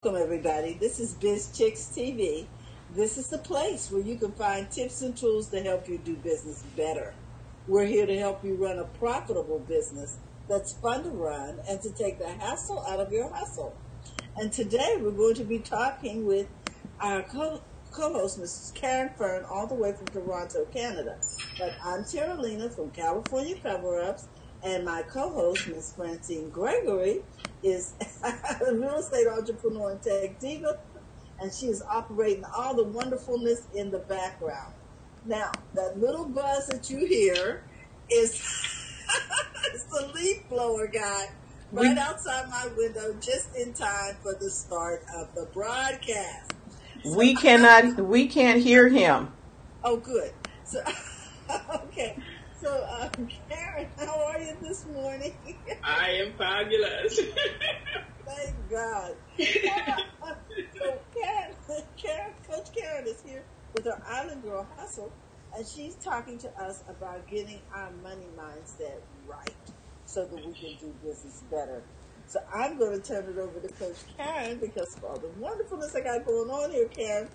Welcome, everybody. This is Biz Chicks TV. This is the place where you can find tips and tools to help you do business better. We're here to help you run a profitable business that's fun to run and to take the hassle out of your hustle. And today we're going to be talking with our co-host, Mrs. Karen Fern, all the way from Toronto, Canada. But I'm Terralina from California Cover-Ups, and my co-host, Miss Francine Gregory, is a real estate entrepreneur and tech diva, and she is operating all the wonderfulness in the background. Now, that little buzz that you hear is it's the leaf blower guy right outside my window just in time for the start of the broadcast. So, we can't hear him. Oh, good. So, okay. So, Karen, how are you this morning? I am fabulous. Thank God. So, Coach Karen is here with her Island Girl Hustle, and she's talking to us about getting our money mindset right so that we can do business better. So I'm going to turn it over to Coach Karen because of all the wonderfulness I got going on here, Karen.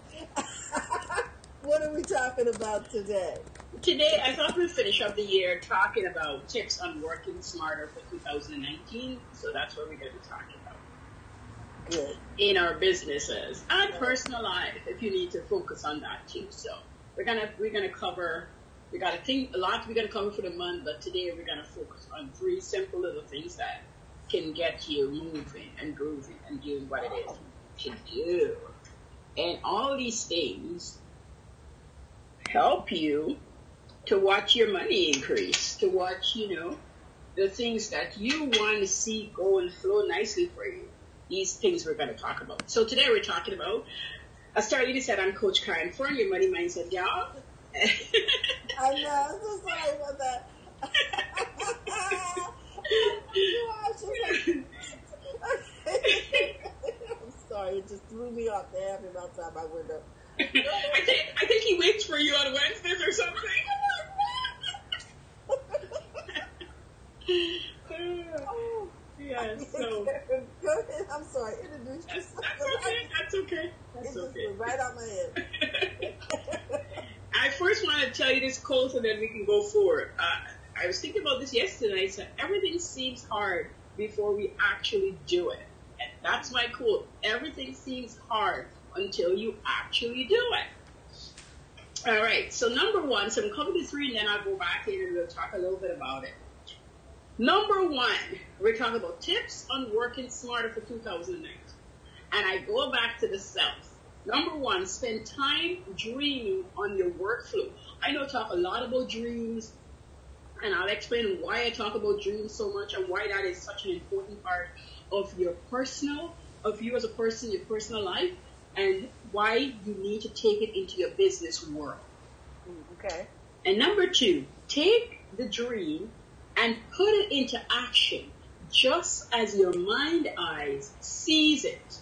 What are we talking about today? Today, I thought we'd finish up the year talking about tips on working smarter for 2019. So that's what we're going to be talking about. Good. In our businesses and personal life, if you need to focus on that too. So we're gonna cover. We got a lot we're gonna cover for the month, but today we're gonna focus on 3 simple little things that can get you moving and grooving and doing what it is to do. And all these things help you to watch your money increase, to watch, the things that you want to see go and flow nicely for you. These things we're going to talk about. So today we're talking about, I started said I'm Coach Karen Fern, your money mindset gal. I know, I'm so sorry about that. I'm sorry, it just threw me off to have him outside my window. I think he waits for you on Wednesdays or something. Yeah, so go ahead. I'm sorry. Introduce yourself. That's okay. It just went right out my head. I first want to tell you this quote so then we can go forward. I was thinking about this yesterday. I said everything seems hard before we actually do it. And that's my quote. Everything seems hard until you actually do it. All right. So number 1. So I'm coming to 3, and then I'll go back in and we'll talk a little bit about it. Number 1, we're talking about tips on working smarter for 2009. And I go back to the self. Number 1, spend time dreaming on your workflow. I know I talk a lot about dreams, and I'll explain why I talk about dreams so much and why that is such an important part of your of you as a person, your personal life, and why you need to take it into your business world. Okay. And number 2, take the dream and put it into action just as your mind eyes sees it.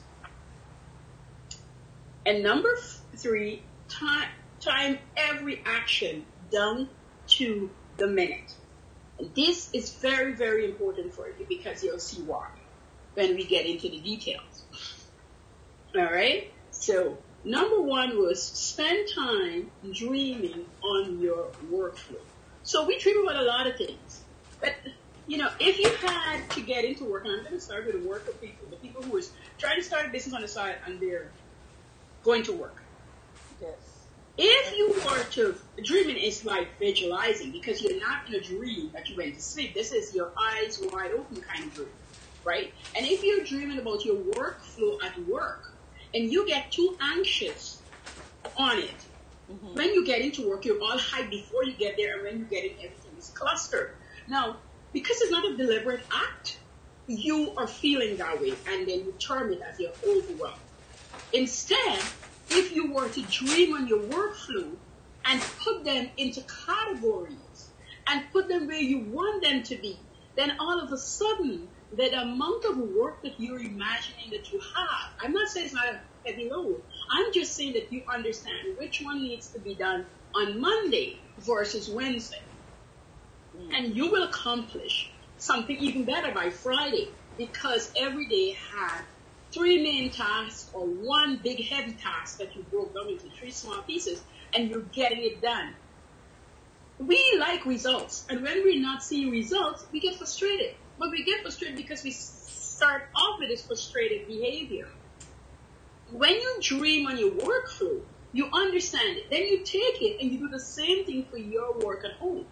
And number 3, time every action down to the minute. And this is very, very important for you because you'll see why when we get into the details. All right? So number 1 was spend time dreaming on your workflow. So we dream about a lot of things. But, if you had to get into work, and I'm going to start with the worker people, the people who is trying to start a business on the side and they're going to work. Yes. If you were to, dreaming is like visualizing because you're not in a dream that you went to sleep. This is your eyes wide open kind of dream, right? And if you're dreaming about your workflow at work and you get too anxious on it, when you get into work, you're all hyped before you get there, and when you get in, everything is clustered. Now, because it's not a deliberate act, you are feeling that way, and then you term it as you're overwhelmed. Instead, if you were to dream on your workflow and put them into categories and put them where you want them to be, then all of a sudden, the amount of work that you're imagining that you have, I'm not saying it's not a heavy load, I'm just saying that you understand which one needs to be done on Monday versus Wednesday. And you will accomplish something even better by Friday because every day had three main tasks or one big heavy task that you broke down into three small pieces and you're getting it done. We like results, and when we're not seeing results, we get frustrated. But we get frustrated because we start off with this frustrated behavior. When you dream on your workflow, you understand it. Then you take it and you do the same thing for your work at home.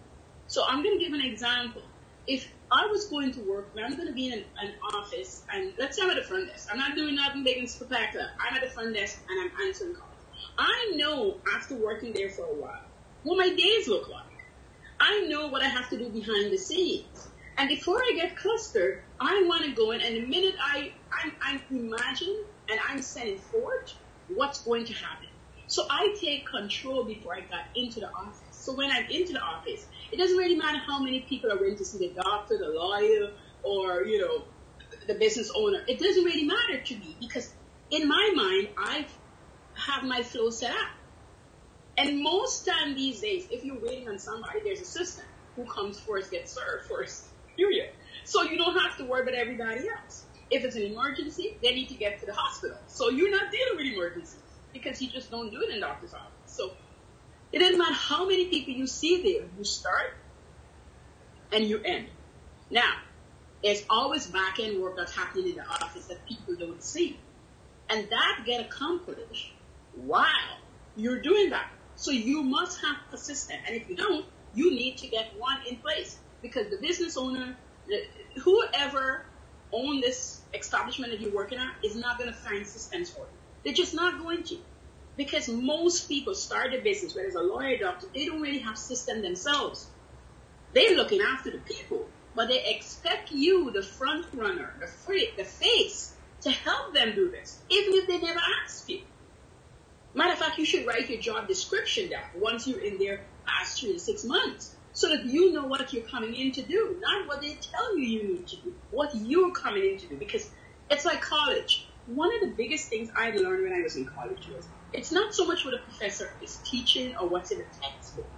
So I'm going to give an example. If I was going to work, I'm going to be in an office, and let's say I'm at the front desk. I'm not doing nothing big and spectacular. I'm at the front desk and I'm answering calls. I know after working there for a while what my days look like. I know what I have to do behind the scenes. And before I get clustered, I want to go in, and the minute I imagine and I'm sending forth what's going to happen. So I take control before I got into the office. So when I'm into the office, it doesn't really matter how many people are going to see the doctor, the lawyer, or, the business owner. It doesn't really matter to me because in my mind, I have my flow set up. And most time these days, if you're waiting on somebody, there's a system. Who comes first gets served first. Period. So you don't have to worry about everybody else. If it's an emergency, they need to get to the hospital. So you're not dealing with emergencies because you just don't do it in the doctor's office. So it doesn't matter how many people you see there. You start and you end. Now, there's always back-end work that's happening in the office that people don't see. And that get accomplished while you're doing that. So you must have a system. And if you don't, you need to get one in place. Because the business owner, whoever owns this establishment that you're working at, is not going to find systems for you. They're just not going to. Because most people start a business, whether it's a lawyer, doctor, they don't really have system themselves. They're looking after the people. But they expect you, the front runner, the face, to help them do this, even if they never ask you. Matter of fact, you should write your job description down once you're in there past 3 to 6 months so that you know what you're coming in to do, not what they tell you need to do, what you're coming in to do. Because it's like college. One of the biggest things I learned when I was in college was it's not so much what a professor is teaching or what's in the textbook,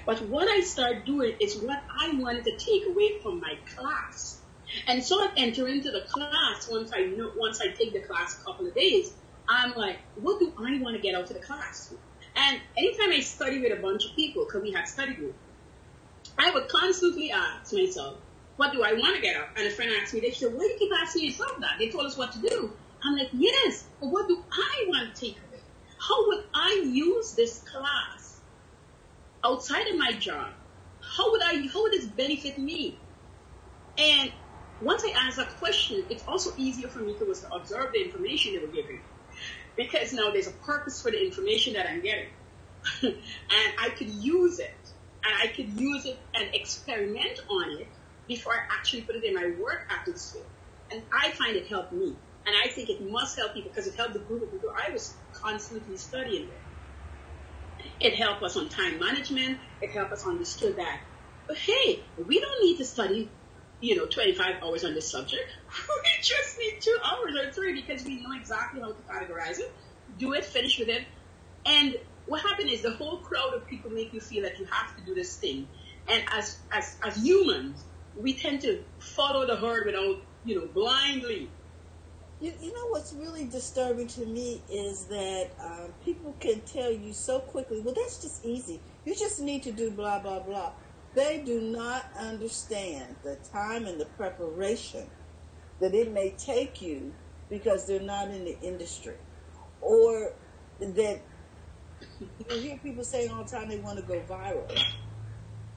but what I started doing is what I wanted to take away from my class. And so I enter into the class once I take the class a couple of days. I'm like, what do I want to get out of the class? And anytime I study with a bunch of people, because we had study group, I would constantly ask myself, what do I want to get out? And a friend asked me, they said, why do you keep asking yourself that? They told us what to do. I'm like, yes, but what do I want to take away? How would I use this class outside of my job? How would this benefit me? And once I ask that question, it's also easier for me to observe the information they were giving. Because now there's a purpose for the information that I'm getting. And I could use it. And I could use it and experiment on it before I actually put it in my work atmosphere. And I find it helped me. And I think it must help people because it helped the group of people I was constantly studying with. It helped us on time management. It helped us understand that, but hey, we don't need to study 25 hours on this subject. We just need 2 hours or 3 because we know exactly how to categorize it, do it, finish with it. And what happened is the whole crowd of people make you feel that you have to do this thing. And as humans, we tend to follow the herd without, blindly. You know what's really disturbing to me is that people can tell you so quickly, well, that's just easy. You just need to do blah, blah, blah. They do not understand the time and the preparation that it may take you because they're not in the industry. Or that you hear people saying all the time they want to go viral.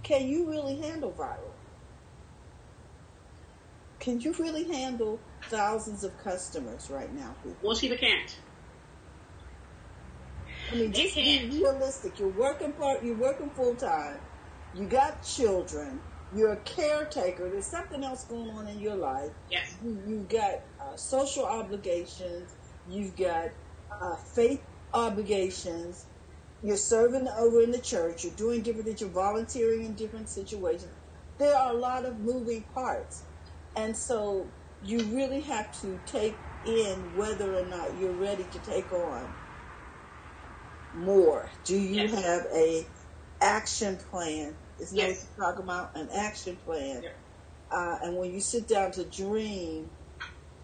Can you really handle viral? Can you really handle thousands of customers right now? Most people can't. I mean, just be realistic. You're working full time. You got children. You're a caretaker. There's something else going on in your life. Yes. You've got social obligations. You've got faith obligations. You're serving over in the church. You're doing different things. You're volunteering in different situations. There are a lot of moving parts. And so you really have to take in whether or not you're ready to take on more. Do you have a action plan? It's nice to talk about an action plan. And when you sit down to dream,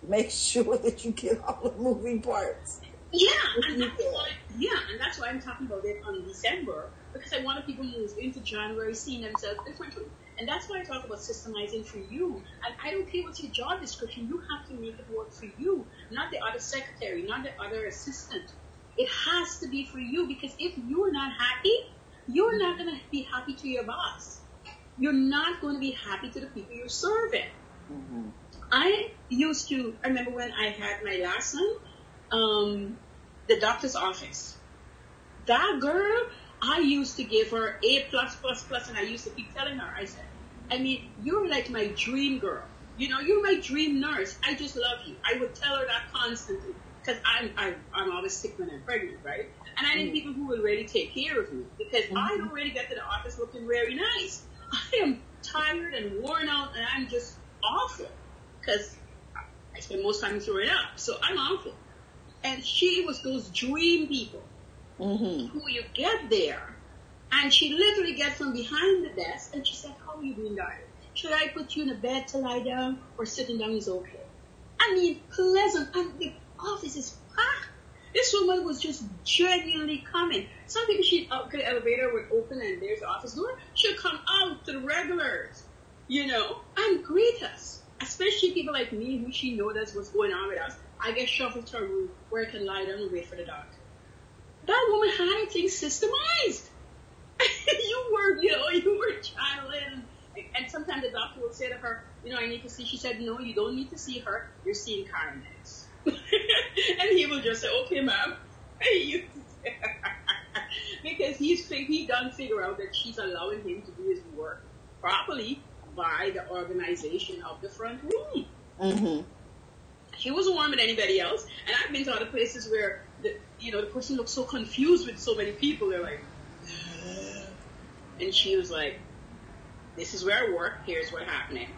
make sure that you get all the moving parts. Yeah, and that's why I'm talking about it on December, because I want people to move into January seeing themselves differently. And that's why I talk about systemizing for you. And I don't care what's your job description, you have to make it work for you, not the other secretary, not the other assistant. It has to be for you, because if you're not happy, you're not going to be happy to your boss. You're not going to be happy to the people you're serving. Mm-hmm. I remember when I had my last son, the doctor's office. That girl, I used to give her A+++, and I used to keep telling her, I said, I mean, you're like my dream girl. You know, you're my dream nurse. I just love you. I would tell her that constantly, because I'm always sick when I'm pregnant, right? And I need people who will really take care of me, because I don't really get to the office looking very nice. I am tired and worn out, and I'm just awful, because I spend most time throwing up, so I'm awful. And she was those dream people who you get there, and she literally gets from behind the desk, and she said, how are you doing, darling? Should I put you in a bed to lie down, or sitting down is okay? I mean, pleasant, and the office is packed. This woman was just genuinely coming. Some people, the elevator would open and there's the office door. She'll come out to the regulars, you know, and greet us. Especially people like me who she knows what's going on with us. I get shuffled to a room where I can lie down and wait for the doctor. That woman had her things systemized. you were channeling. And sometimes the doctor will say to her, you know, I need to see. She said, no, you don't need to see her. You're seeing Karen next. And he will just say, okay, ma'am. Because he done figure out that she's allowing him to do his work properly by the organization of the front room. Mm-hmm. She wasn't warm with anybody else. And I've been to other places where the person looks so confused with so many people. They're like, and she was like, this is where I work. Here's what's happening.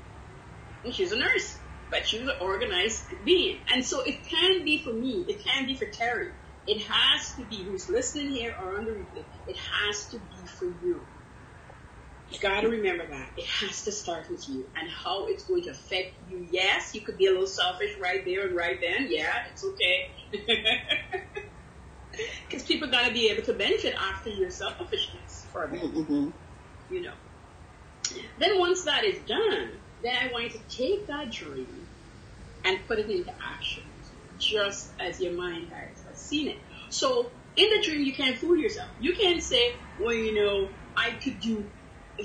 And she's a nurse, but she was an organized being. And so it can be for me. It can be for Terry. It has to be, who's listening here or on the replay, it has to be for you. You got to remember that. It has to start with you and how it's going to affect you. Yes, you could be a little selfish right there and right then. Yeah, it's okay. Because people got to be able to benefit after your selfishness for a minute. Mm-hmm. You know. Then once that is done, then I want you to take that dream and put it into action, just as your mind has seen it. So in the dream, you can't fool yourself. You can't say, well, you know, I could do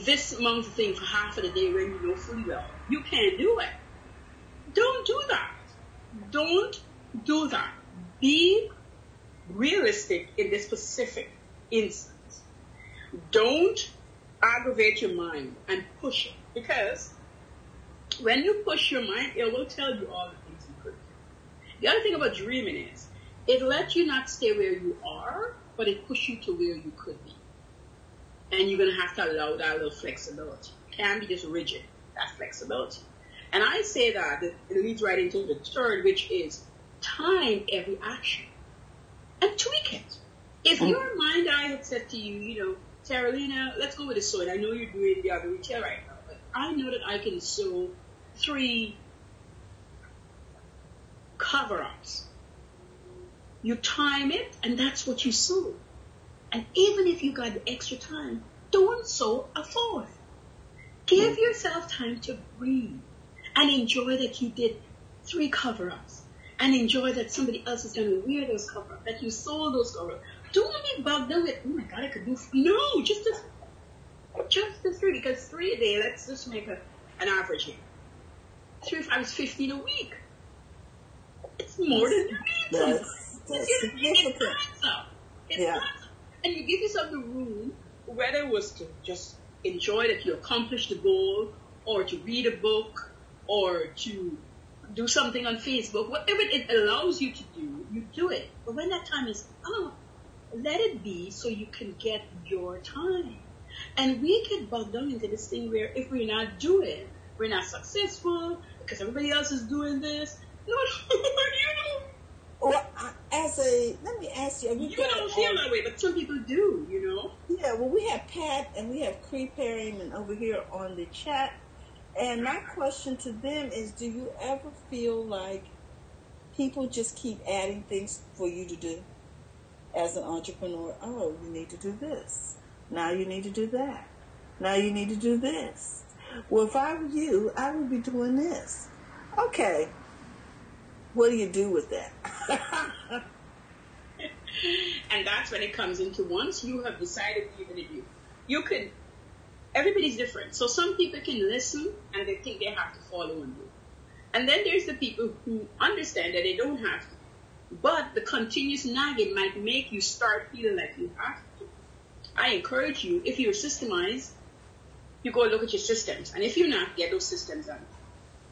this amount of things for half of the day when you know fully well. You can't do it. Don't do that. Don't do that. Be realistic in this specific instance. Don't aggravate your mind and push it, because when you push your mind, it will tell you all the things you could do. The other thing about dreaming is it lets you not stay where you are, but it pushes you to where you could be. And you're going to have to allow that little flexibility. It can't be just rigid, that flexibility. And I say that it leads right into the third, which is time every action and tweak it. If your mind eye had said to you, you know, Terralina, let's go with the sewing. I know you're doing the other retail right now, but I know that I can sew 3 cover-ups. You time it, and that's what you sew. And even if you got the extra time, don't sew a 4th. Give yourself time to breathe and enjoy that you did 3 cover-ups, and enjoy that somebody else is going to wear those cover-ups, that you sew those cover-ups. Don't be bugged out with, oh my God, I could do, no, just the 3, because 3 a day, let's just make an average here. 3 times 15 a week. It's more than you need. That's significant. It's and you give yourself the room, whether it was to just enjoy that you accomplished the goal, or to read a book, or to do something on Facebook, whatever it allows you to do, you do it. But when that time is up, let it be so you can get your time. And we get bogged down into this thing where if we're not doing, we're not successful because everybody else is doing this. No, you know. Well, let me ask you. You don't feel that way, but some people do, you know. Yeah, well, we have Pat and we have Cree Perryman over here on the chat. And my question to them is, do you ever feel like people just keep adding things for you to do as an entrepreneur. Oh, you need to do this. Now you need to do that. Now you need to do this. Well, if I were you, I would be doing this. Okay. What do you do with that? And that's when it comes into, once you have decided what you're going to do, you can, everybody's different. So some people can listen and they think they have to follow and do. And then there's the people who understand that they don't have to. But the continuous nagging might make you start feeling like you have to. I encourage you, if you're systemized, you go look at your systems. And if you're not, get those systems done.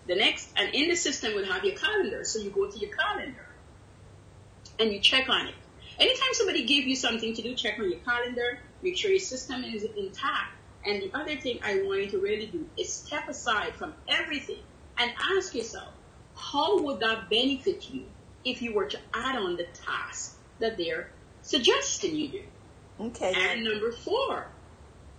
The next, and in the system will have your calendar. So you go to your calendar and you check on it. Anytime somebody gives you something to do, check on your calendar, make sure your system is intact. And the other thing I want you to really do is step aside from everything and ask yourself, how would that benefit you if you were to add on the task that they're suggesting you do? Okay. And number 4,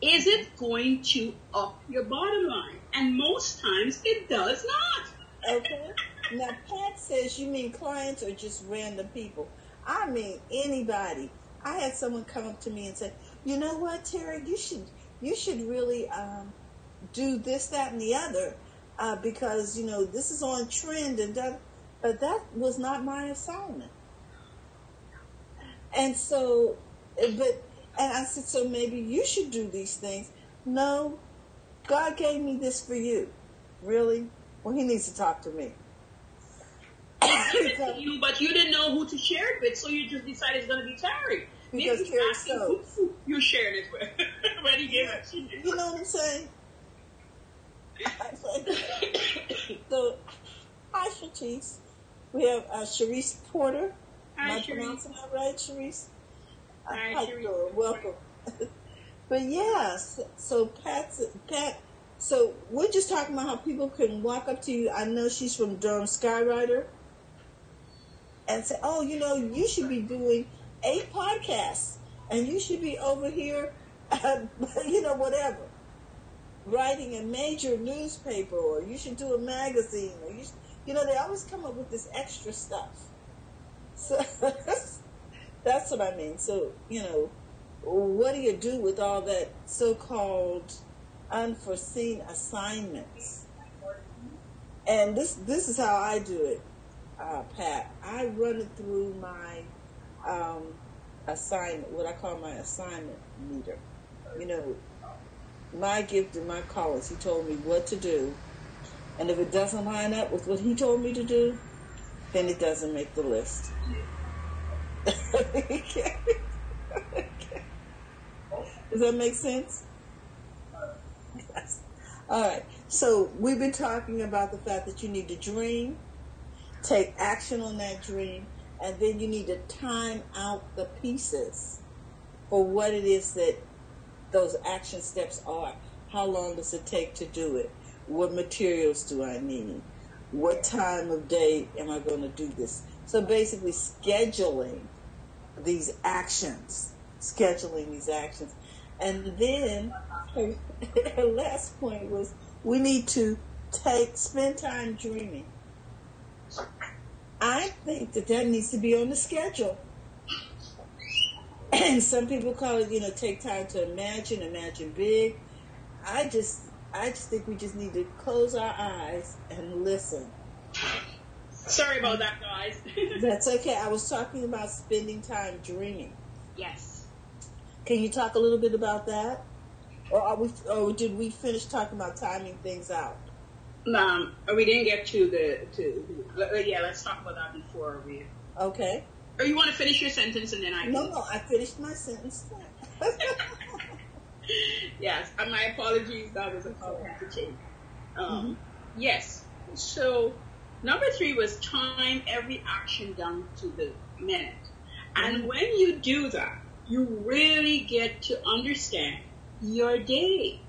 is it going to up your bottom line? And most times it does not. Okay. Now, Pat says, you mean clients or just random people? I mean anybody. I had someone come up to me and say, you know what, Terry, you should really do this, that, and the other because, you know, this is on trend and that. But that was not my assignment. And so, and I said, so maybe you should do these things. No, God gave me this for you. Really? Well, he needs to talk to me. You, but you didn't know who to share it with, so you just decided it's going to be Terry. Because maybe Terry asking sews. who you shared it with when he gave it to you. You know what I'm saying? So, hi, Sharice. We have Sharice Porter. Hi, Am I Sharice. pronouncing that right, Sharice? Hi, Hi, Sharice. Dora. Welcome. But yes, so Pat, so we're just talking about how people can walk up to you. I know she's from Durham Skywriter and say, oh, you know, you should be doing 8 podcasts and you should be over here, you know, whatever, writing a major newspaper, or you should do a magazine, or you know, they always come up with this extra stuff. So that's what I mean. So, you know, what do you do with all that so-called unforeseen assignments? And this is how I do it, Pat. I run it through my assignment, what I call my assignment meter. You know, my gift and my callings. He told me what to do. And if it doesn't line up with what he told me to do, then it doesn't make the list. Okay. Does that make sense? Yes. All right. So we've been talking about the fact that you need to dream, take action on that dream, and then you need to time out the pieces for what it is that those action steps are. How long does it take to do it? What materials do I need? What time of day am I going to do this? So basically scheduling these actions. And then her last point was we need to spend time dreaming. I think that needs to be on the schedule. And some people call it, you know, take time to imagine big. I just think we just need to close our eyes and listen. Sorry about that, guys. That's okay. I was talking about spending time dreaming. Yes. Can you talk a little bit about that? Or did we finish talking about timing things out? We didn't get to let's talk about that before we... Okay. Or you want to finish your sentence and then I can... No, I finished my sentence. Yes, my apologies, that was a complicated. Yes, so number 3 was time every action down to the minute. And when you do that, you really get to understand your day.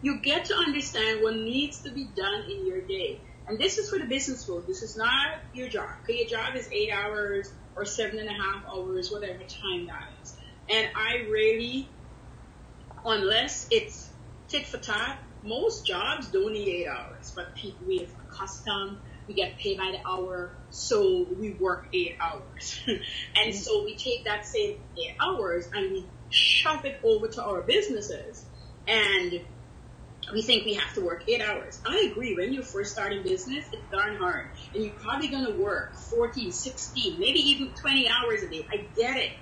You get to understand what needs to be done in your day. And this is for the business world. This is not your job. Okay, your job is 8 hours or 7.5 hours, whatever time that is. And I really, unless it's tit for tat, most jobs don't need 8 hours, but people we have accustomed, we get paid by the hour, so we work 8 hours. And so we take that same 8 hours and we shove it over to our businesses, and we think we have to work 8 hours. I agree. When you first start in business, it's darn hard. And you're probably going to work 14, 16, maybe even 20 hours a day. I get it.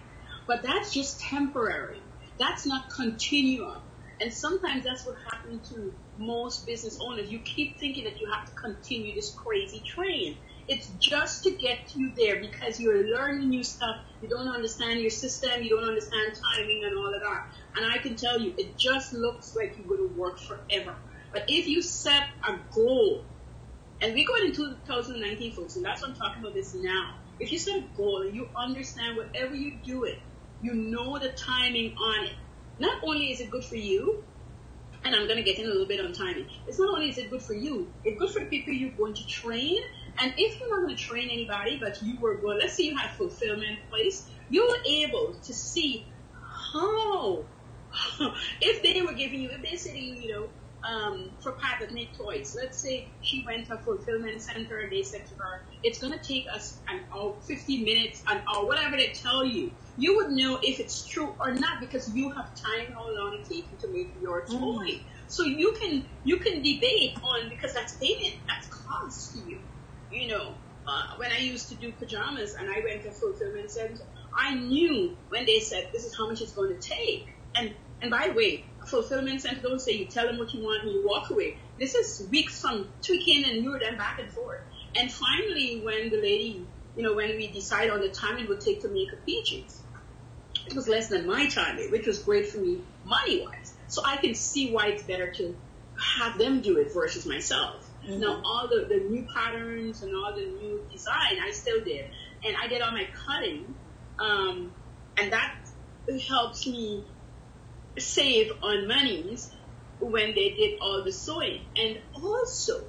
But that's just temporary. That's not continuum. And sometimes that's what happens to most business owners. You keep thinking that you have to continue this crazy train. It's just to get you there because you're learning new stuff. You don't understand your system. You don't understand timing and all of that. And I can tell you, it just looks like you're going to work forever. But if you set a goal, and we're going into 2019, folks, and that's what I'm talking about this now. If you set a goal and you understand whatever you're doing, you know the timing on it. Not only is it good for you, and I'm going to get in a little bit on timing. It's not only is it good for you, it's good for the people you're going to train. And if you're not going to train anybody, but you were going, let's say you had fulfillment place, you're able to see how, if they were giving you, if they said to you, you know, for Pat that make toys, let's say she went to a fulfillment center and they said to her, it's going to take us an hour, 50 minutes, an hour, whatever they tell you. You would know if it's true or not because you have time how long it takes you to make your toy. So you can debate on, because that's payment, that's cost to you. You know, when I used to do pajamas and I went to a fulfillment center, I knew when they said this is how much it's going to take. And by the way, a fulfillment center don't say you tell them what you want and you walk away. This is weeks from tweaking and you're then back and forth. And finally, when the lady, you know, when we decided on the time it would take to make a peaches, it was less than my time, which was great for me money-wise. So I can see why it's better to have them do it versus myself. Now, all the new patterns and all the new design, I still did. And I did all my cutting, and that helps me save on monies when they did all the sewing. And also,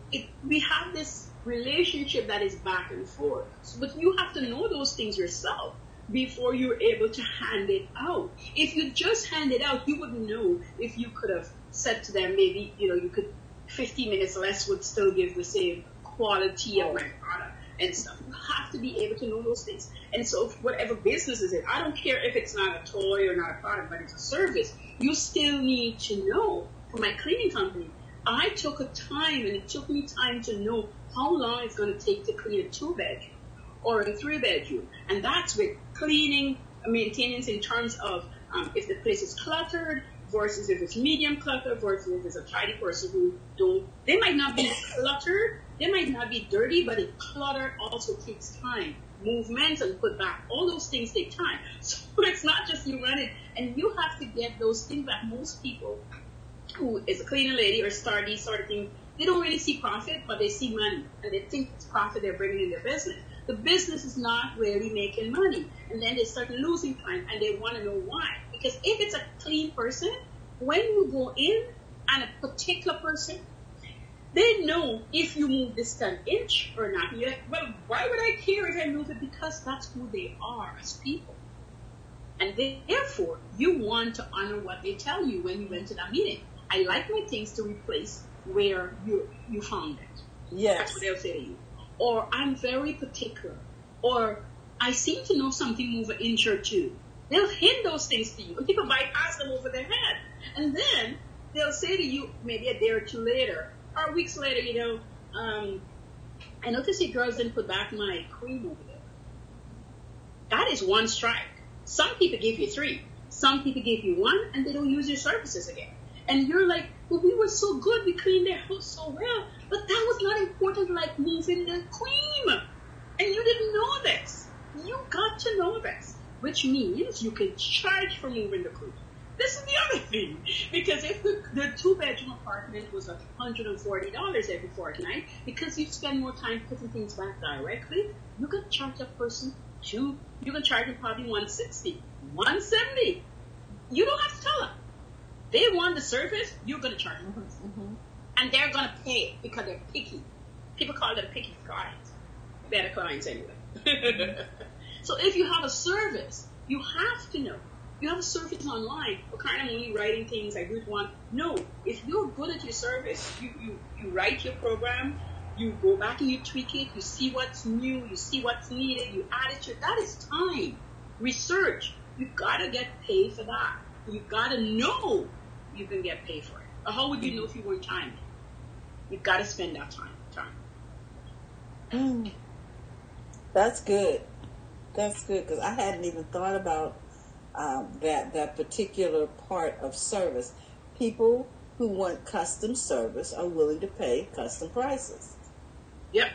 we have this relationship that is back and forth. But you have to know those things yourself before you're able to hand it out. If you just hand it out, you wouldn't know if you could have said to them, maybe, you know, you could 50 minutes less would still give the same quality of my product and stuff. You have to be able to know those things. And so whatever business is it, I don't care if it's not a toy or not a product, but it's a service, you still need to know. For my cleaning company, I took a time, and it took me time to know how long it's going to take to clean a 2-bedroom or a 3-bedroom. And that's with cleaning, maintenance in terms of if the place is cluttered versus if it's medium cluttered versus if it's a tidy person who they might not be cluttered, they might not be dirty, but it clutter also takes time. Movement and put back, all those things take time. So it's not just you run it, and you have to get those things that most people who is a cleaning lady or start these sort of things, they don't really see profit, but they see money, and they think it's profit they're bringing in their business. The business is not really making money, and then they start losing time, and they want to know why. Because if it's a clean person, when you go in and a particular person, they know if you move this 10 inch or not. And you're like, well, why would I care if I move it? Because that's who they are as people. And therefore, you want to honor what they tell you when you went to that meeting. I like my things to replace where you found it. Yes. That's what they'll say to you. Or I'm very particular. Or I seem to know something move an inch or two. They'll hint those things to you, and people bypass them over their head. And then they'll say to you maybe a day or two later, or weeks later, you know, I noticed you girls didn't put back my cream over there. That is one strike. Some people give you 3. Some people give you 1, and they don't use your services again. And you're like, well, we were so good. We cleaned their house so well. But that was not important like moving the cream. And you didn't know this. You got to know this, which means you can charge for moving the cream. This is the other thing. Because if the 2-bedroom apartment was $140 every fortnight, because you spend more time putting things back directly, you can charge that person you can charge them probably $160, $170. You don't have to tell them. They want the service, you're going to charge them. And they're going to pay because they're picky. People call them picky clients. Better clients anyway. So if you have a service, you have to know. You have a service online, or kind of only writing things I would want. No, if you're good at your service, you write your program, You go back and you tweak it. You see what's new. You see what's needed. You add it to it. That is time. Research. You've got to get paid for that. You've got to know you can get paid for it. Or how would you know if you weren't timed? You've got to spend that time. That's good. That's good, because I hadn't even thought about that particular part of service. People who want custom service are willing to pay custom prices. Yep.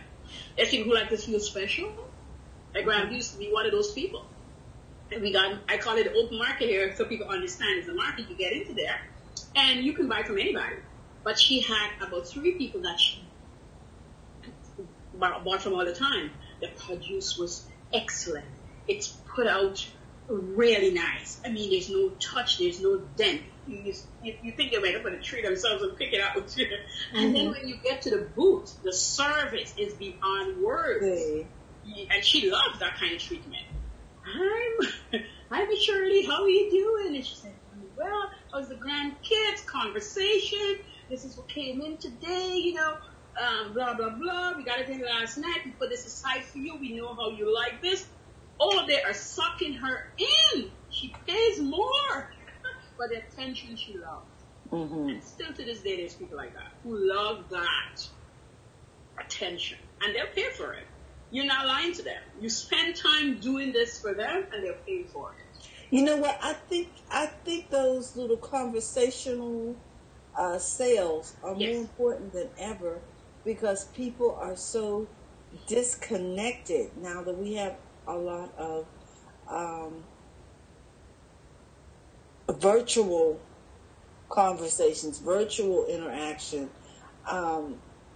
There's people who like to feel special. Like Graham used to be one of those people. And I call it the open market here so people understand it's a market. You get into there and you can buy from anybody. But she had about 3 people that she bought from all the time. The produce was excellent. It's put out really nice. I mean, there's no touch, there's no dent. You think they went up on a tree themselves and pick it out. And then when you get to the booth, the service is beyond words. And she loves that kind of treatment. Hi, Shirley, how are you doing? And she said, well, how's the grandkids? Conversation. This is what came in today, blah, blah, blah. We got it in last night. We put this aside for you. We know how you like this. Oh, they are sucking her in. She pays more for the attention she loves. Mm-hmm. And still to this day, there's people like that who love that attention. And they'll pay for it. You're not lying to them. You spend time doing this for them, and they'll pay for it. You know what? I think those little conversational sales are more important than ever, because people are so disconnected now that we have a lot of virtual conversations, virtual interaction,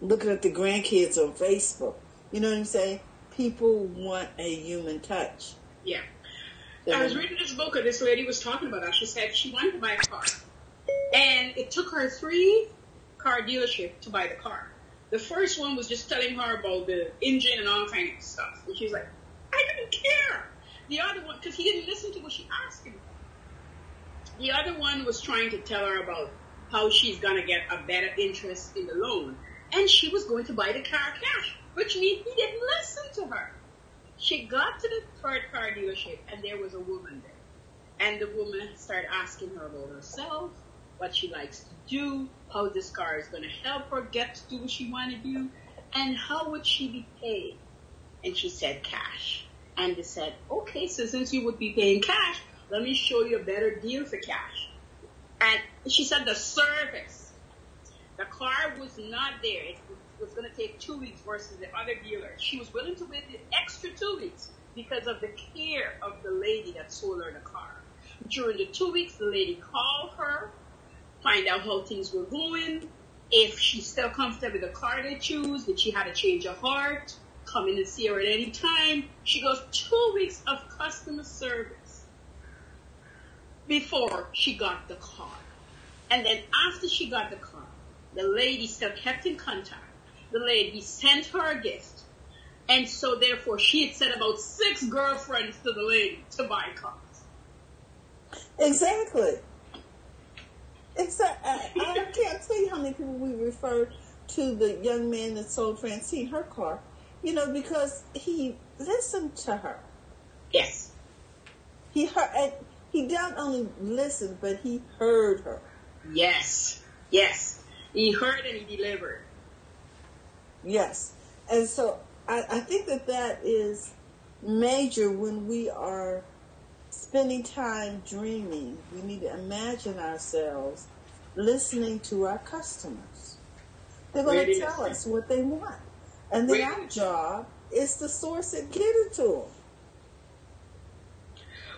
looking at the grandkids on Facebook. You know what I'm saying? People want a human touch. Yeah. I was reading this book, and this lady was talking about that. She said she wanted to buy a car. And it took her 3 car dealerships to buy the car. The first one was just telling her about the engine and all kinds of stuff. And she was like, I didn't care. The other one, because he didn't listen to what she asked him. The other one was trying to tell her about how she's going to get a better interest in the loan. And she was going to buy the car cash, which means he didn't listen to her. She got to the 3rd car dealership, and there was a woman there. And the woman started asking her about herself, what she likes to do, how this car is going to help her get to do what she want to do, and how would she be paid. And she said cash. And they said, okay, so since you would be paying cash, let me show you a better deal for cash. And she said the service. The car was not there. It was going to take 2 weeks versus the other dealer. She was willing to wait the extra 2 weeks because of the care of the lady that sold her the car. During the 2 weeks, the lady called her, find out how things were going, if she's still comfortable with the car they choose, that she had a change of heart, come in and see her at any time. She goes 2 weeks of customer service before she got the car. And then after she got the car, the lady still kept in contact. The lady sent her a gift. And so therefore she had sent about 6 girlfriends to the lady to buy cars. Exactly. I can't tell you how many people we referred to the young man that sold Francine her car, because he listened to her. Yes. He heard, and he not only listened, but he heard her. Yes. Yes. He heard and he delivered. Yes. And so I think that is major when we are spending time dreaming. We need to imagine ourselves listening to our customers. They're going to tell us what they want. And then our job is to source it, get it to them.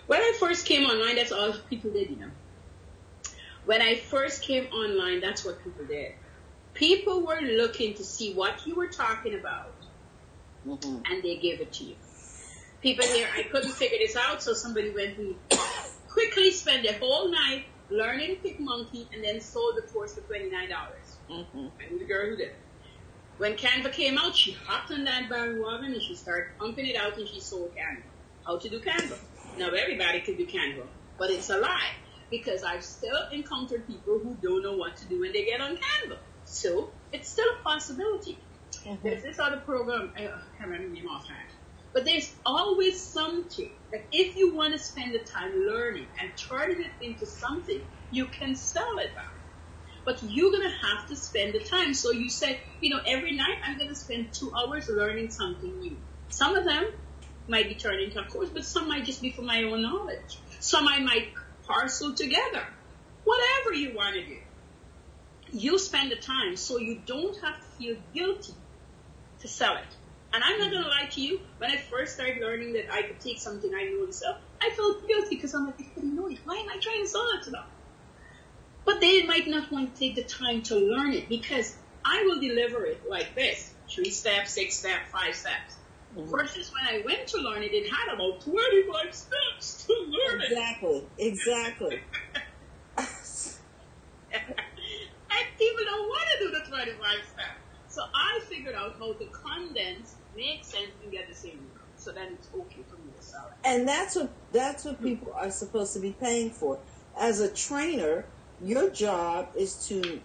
When I first came online, that's all people did, When I first came online, that's what people did. People were looking to see what you were talking about, and they gave it to you. People here, I couldn't figure this out, so somebody went and quickly spent the whole night learning PicMonkey and then sold the course for $29. I knew the girl who did it. When Canva came out, she hopped on that bandwagon and she started pumping it out and she sold Canva. How to do Canva. Now, everybody can do Canva, but it's a lie because I've still encountered people who don't know what to do when they get on Canva. So, it's still a possibility. There's this other program, I can't remember the name offhand. But there's always something that if you want to spend the time learning and turning it into something, you can sell it back. But you're going to have to spend the time. So you say, every night I'm going to spend 2 hours learning something new. Some of them might be turned into a course, but some might just be for my own knowledge. Some I might parcel together. Whatever you want to do. You spend the time so you don't have to feel guilty to sell it. And I'm not going to lie to you, when I first started learning that I could take something I knew and sell, I felt guilty because I'm like, if they know it, why am I trying to sell it to them? But they might not want to take the time to learn it because I will deliver it like this, 3 steps, 6 steps, 5 steps. Versus when I went to learn it, it had about 25 steps to learn it. Exactly. And people don't want to do the 25 steps. So I figured out how to condense, make sense, and get the same result. So then it's okay for me to sell it. And that's what people are supposed to be paying for. As a trainer, your job is to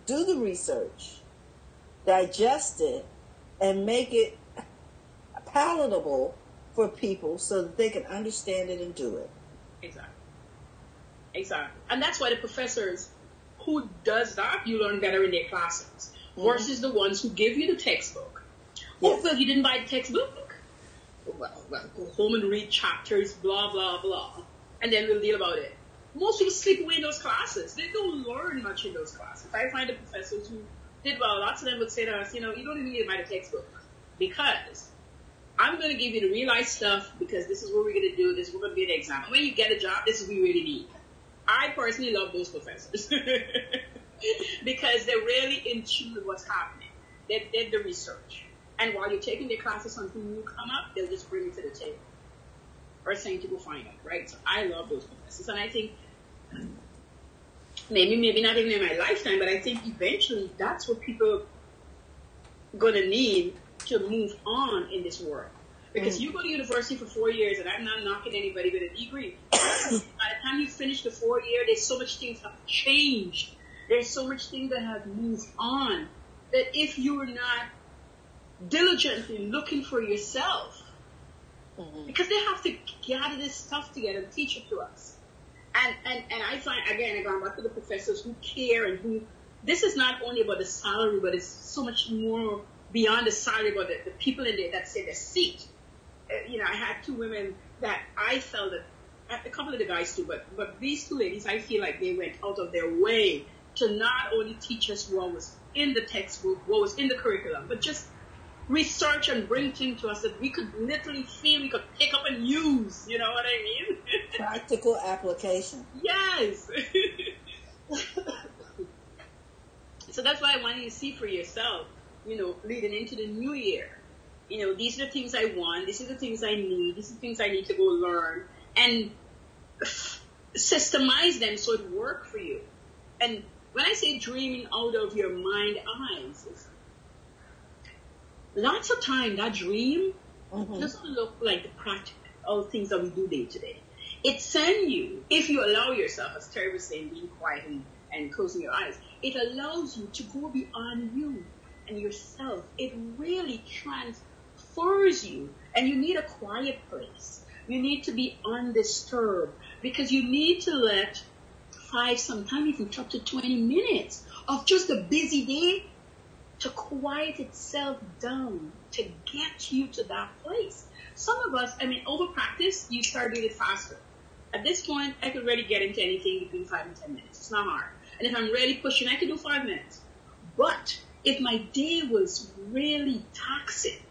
do the research, digest it, and make it palatable for people so that they can understand it and do it. Exactly. And that's why the professors who does that, you learn better in their classes versus the ones who give you the textbook. Yes. Oh, well, you didn't buy the textbook? Well, go home and read chapters, blah, blah, blah, and then we'll deal about it. Most people slip away in those classes. They don't learn much in those classes. I find the professors who did well, lots of them would say to us, you don't even need to buy the textbook because I'm going to give you the real life stuff because this is what we're going to do. This is what we're going to be the exam. When you get a job, this is what you really need. I personally love those professors because they're really in tune with what's happening. They did the research. And while you're taking their classes, something new come up, they'll just bring it to the table. Or saying to go find out, right? So I love those professors. And I think maybe not even in my lifetime, but I think eventually that's what people are going to need to move on in this world. Because you go to university for 4 years, and I'm not knocking anybody with a degree. By the time you finish the 4 year, there's so much things have changed. There's so much things that have moved on that if you're not diligently looking for yourself, because they have to gather this stuff together and teach it to us. And I find, again, I go back to the professors who care and who, this is not only about the salary, but it's so much more beyond the salary, but the people in there that say the seat. I had 2 women that I felt that, a couple of the guys too, but these 2 ladies, I feel like they went out of their way to not only teach us what was in the textbook, what was in the curriculum, but just research and bring things to us that we could literally feel we could pick up and use. You know what I mean? Practical application. Yes. So that's why I want you to see for yourself, leading into the new year. These are the things I want. These are the things I need. These are the things I need to go learn. And systemize them so it works for you. And when I say dreaming out of your mind eyes, lots of time that dream doesn't look like the practical things that we do day to day. It sends you, if you allow yourself, as Terry was saying, being quiet and closing your eyes, it allows you to go beyond you and yourself. It really transfers you. And you need a quiet place. You need to be undisturbed because you need to let 5, sometimes even up to 20 minutes of just a busy day to quiet itself down, to get you to that place. Some of us, over practice, you start doing it faster. At this point, I could really get into anything between 5 and 10 minutes. It's not hard. And if I'm really pushing, I can do 5 minutes. But if my day was really toxic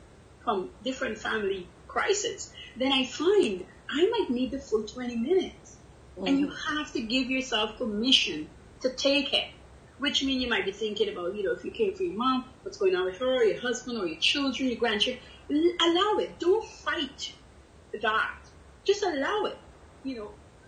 from different family crises, then I find I might need the full 20 minutes. And you have to give yourself permission to take it. Which means you might be thinking about, if you care for your mom, what's going on with her, or your husband, or your children, your grandchildren. Allow it. Don't fight that. Just allow it.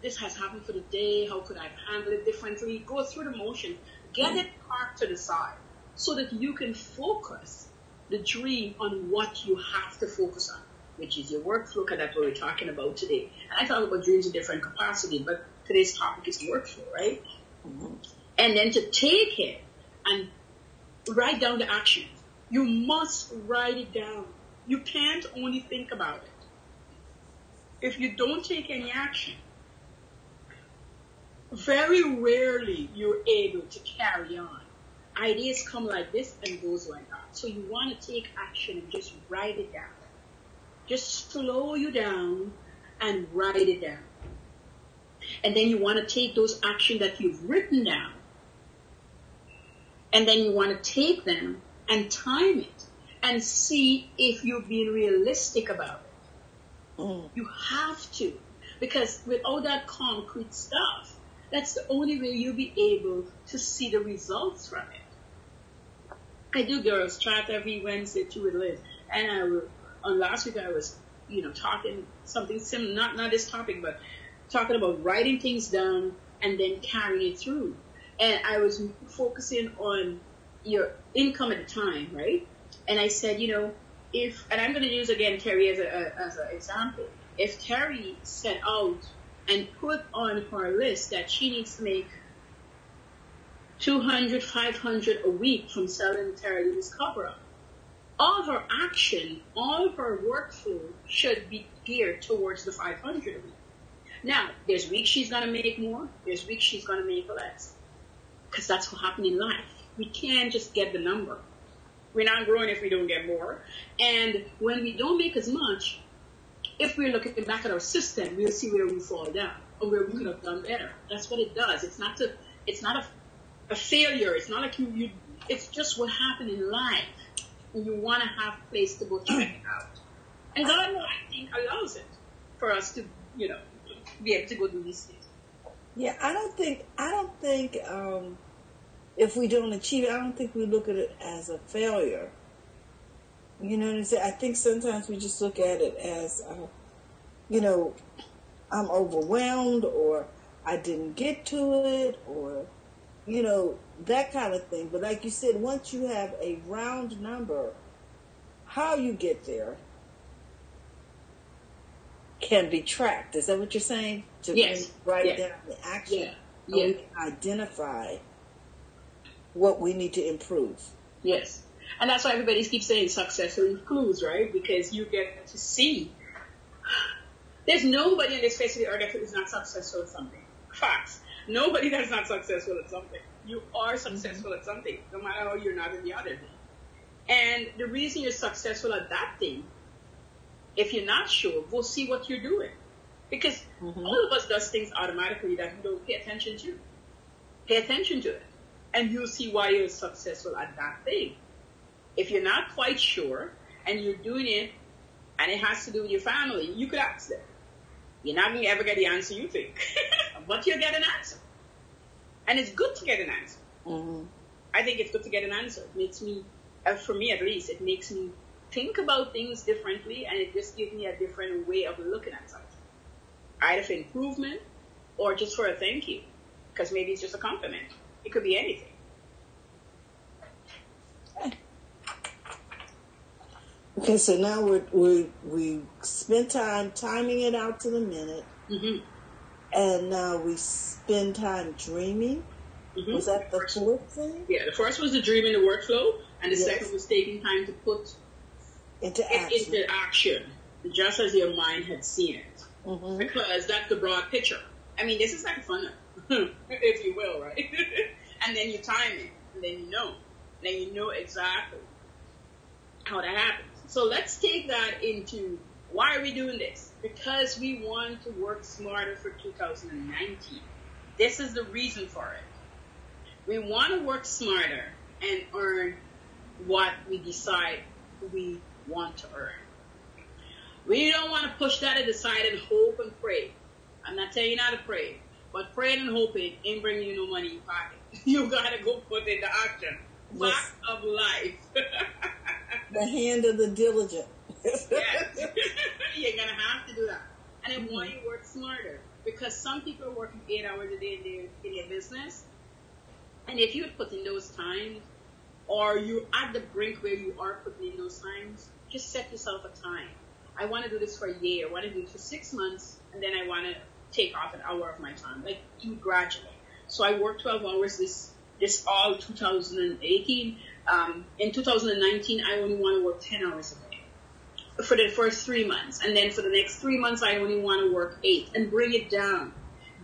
This has happened for the day. How could I handle it differently? Go through the motion. Get it parked to the side so that you can focus the dream on what you have to focus on, which is your workflow, because that's what we're talking about today. And I talk about dreams in different capacity, but today's topic is workflow, right? And then to take it and write down the action. You must write it down. You can't only think about it. If you don't take any action, very rarely you're able to carry on. Ideas come like this and goes like that. So you want to take action and just write it down. Just slow you down and write it down. And then you want to take those actions that you've written down. And then you want to take them and time it and see if you're being realistic about it. You have to. Because without that concrete stuff, that's the only way you'll be able to see the results from it. I do girls chat every Wednesday too with Liz. And on last week I was, talking something similar, not this topic, but talking about writing things down and then carrying it through. And I was focusing on your income at the time, right? And I said, if, and I'm going to use again Terry as an example. If Terry set out and put on her list that she needs to make $200, $500 a week from selling Terry Lewis cover-up, all her action, all her workflow should be geared towards the $500 a week. Now, there's weeks she's going to make more. There's weeks she's going to make less. Because that's what happens in life. We can't just get the number. We're not growing if we don't get more. And when we don't make as much, if we're looking back at our system, we'll see where we fall down or where we could have done better. That's what it does. It's not a failure. It's not it's just what happened in life. And you want to have a place to go check it out. And God, I think, allows it for us to, be able to go do these things. Yeah, I don't think if we don't achieve it, I don't think we look at it as a failure. You know what I'm saying? I think sometimes we just look at it as, I'm overwhelmed, or I didn't get to it, or, that kind of thing. But like you said, once you have a round number, how you get there can be tracked. Is that what you're saying? To yes. Write down the action. Yeah. Yeah. We can identify what we need to improve. Yes. And that's why everybody keeps saying success includes, right? Because you get to see. There's nobody on this face of the earth that is not successful at something. Facts. Nobody that's not successful at something. You are successful at something, no matter how you're not in the other thing. And the reason you're successful at that thing, if you're not sure, go see what you're doing. Because all of us does things automatically that we don't pay attention to. Pay attention to it. And you'll see why you're successful at that thing. If you're not quite sure and you're doing it and it has to do with your family, you could ask them. You're not going to ever get the answer you think, but you'll get an answer. And it's good to get an answer. Mm-hmm. I think it's good to get an answer. It makes me, for me at least, it makes me think about things differently, and it just gives me a different way of looking at something. Either for improvement or just for a thank you, because maybe it's just a compliment. It could be anything. Okay, so now we spent time timing it out to the minute, and now we spend time dreaming. Was that the fourth thing? Yeah, the first was the dreaming, the workflow, and the second was taking time to put into action, just as your mind had seen it, because that's the broad picture. I mean, this is like fun, if you will, right? And then you time it, and then you know exactly how that happens. So let's take that into why are we doing this? Because we want to work smarter for 2019. This is the reason for it. We want to work smarter and earn what we decide we want to earn. We don't want to push that to the side and hope and pray. I'm not telling you not to pray, but praying and hoping ain't bringing you no money in your pocket. You got to go put it into action. Fact of life. The hand of the diligent. Yes. You're going to have to do that. And then why you work smarter? Because some people are working 8 hours a day in their business. And if you put in those times, or you're at the brink where you are putting in those times, just set yourself a time. I want to do this for a year. I want to do it for 6 months. And then I want to take off an hour of my time. Like, do gradually. So I worked 12 hours this all 2018. In 2019, I only want to work 10 hours a day for the first 3 months. And then for the next 3 months, I only want to work 8 and bring it down.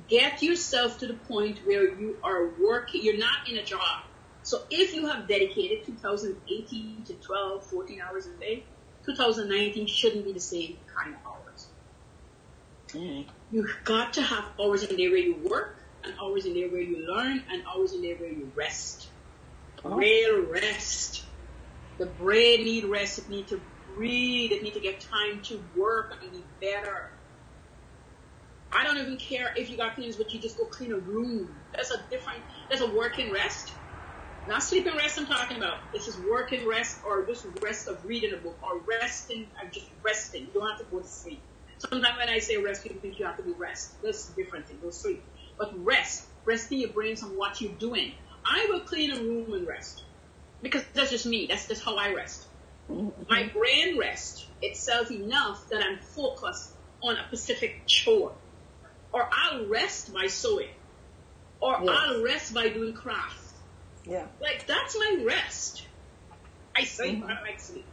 Get yourself to the point where you are working, you're not in a job. So if you have dedicated 2018 to 12, 14 hours a day, 2019 shouldn't be the same kind of hours. You've got to have hours in there where you work, and hours in there where you learn, and hours in there where you rest. Real rest. The brain needs rest. It needs to breathe. It needs to get time to work and be better. I don't even care if you got cleaners, but you just go clean a room. That's a working rest. Not sleeping rest I'm talking about. This is working rest, or just rest of reading a book, or resting, or just resting. You don't have to go to sleep. Sometimes when I say rest, people think you have to do rest. That's a different thing. Go sleep. But resting your brains on what you're doing. I will clean a room and rest. Because that's just me. That's just how I rest. My brain rests itself enough that I'm focused on a specific chore. Or I'll rest by sewing. Or I'll rest by doing crafts. Yeah. Like, that's my rest. I sleep. I like sleep.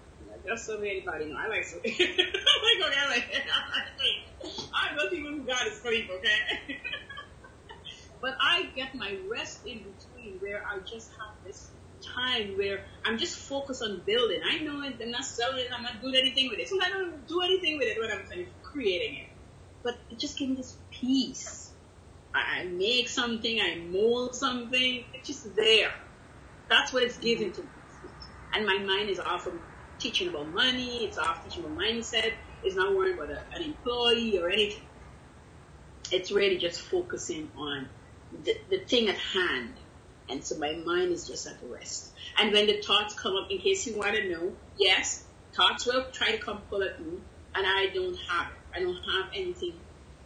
Just so anybody know, I like sleep. I like sleep. I'm not people who gotta sleep, okay? But I get my rest in between, where I just have this time where I'm just focused on building. I know it, I'm not selling it, I'm not doing anything with it. Sometimes I don't do anything with it when I'm finished creating it. But it just gives me this peace. I make something, I mold something, it's just there. That's what it's giving to me. And my mind is off of teaching about money, it's off teaching about mindset, it's not worrying about an employee or anything. It's really just focusing on the thing at hand. And so my mind is just at rest. And when the thoughts come up, in case you want to know, yes, thoughts will try to come pull at me, and I don't have it. I don't have anything.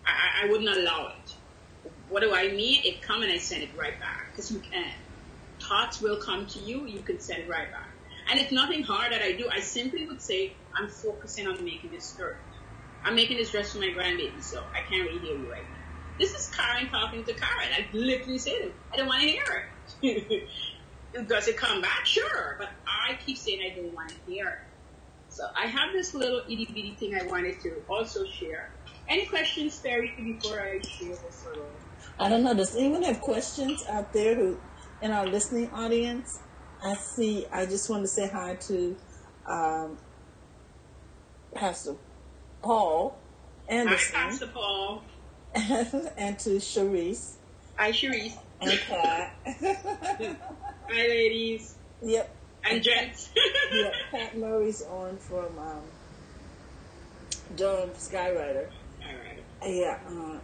I wouldn't allow it. What do I mean? It come and I send it right back, because you can. Thoughts will come to you, you can send it right back. And it's nothing hard that I do. I simply would say, I'm focusing on making this skirt. I'm making this dress for my grandbaby, so I can't really hear you right now. This is Karen talking to Karen. I literally said it. I don't want to hear it. Does it come back? Sure. But I keep saying I don't want to hear it. So I have this little itty bitty thing I wanted to also share. Any questions, Terry, before I share this little? I don't know. Does anyone have questions out there who, in our listening audience? I just want to say hi to Pastor Paul Anderson. Hi, Pastor Paul. And to Sharice. Hi, Sharice. And Pat. Hi, ladies. Yep. And gents. Yep. Pat Murray's on from Durham Skywriter. Yeah.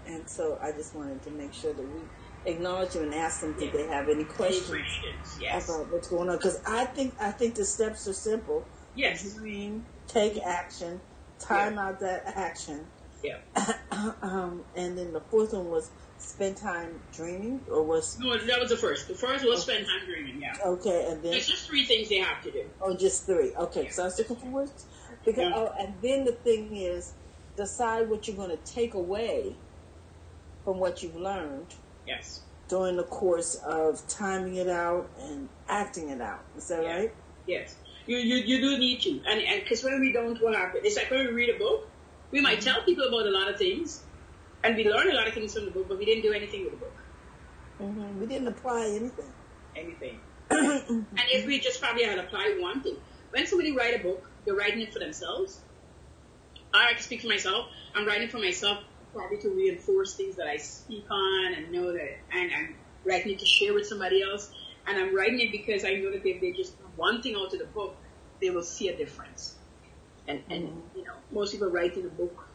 And so I just wanted to make sure that we acknowledge them and ask them if they have any questions about what's going on. Because I think the steps are simple. Yes. Dream, take action, time out that action. Yeah. And then the fourth one was spend time dreaming, or was... No, that was the first. The first was spend time dreaming, yeah. Okay, and then... It's just 3 things they have to do. Oh, just 3. Okay, yeah. So I was looking for words. Because, and then the thing is, decide what you're going to take away from what you've learned. Yes. During the course of timing it out and acting it out. Is that right? Yes. You do need to. And because when we don't, what happens? It's like when we read a book, we might tell people about a lot of things, and we learn a lot of things from the book, but we didn't do anything with the book. Mm-hmm. We didn't apply anything. And if we just probably had applied one thing. When somebody write a book, they're writing it for themselves. I like to speak for myself. I'm writing for myself probably to reinforce things that I speak on and know that, and I'm writing it to share with somebody else. And I'm writing it because I know that if they just one thing out of the book, they will see a difference. And you know, most people write in a book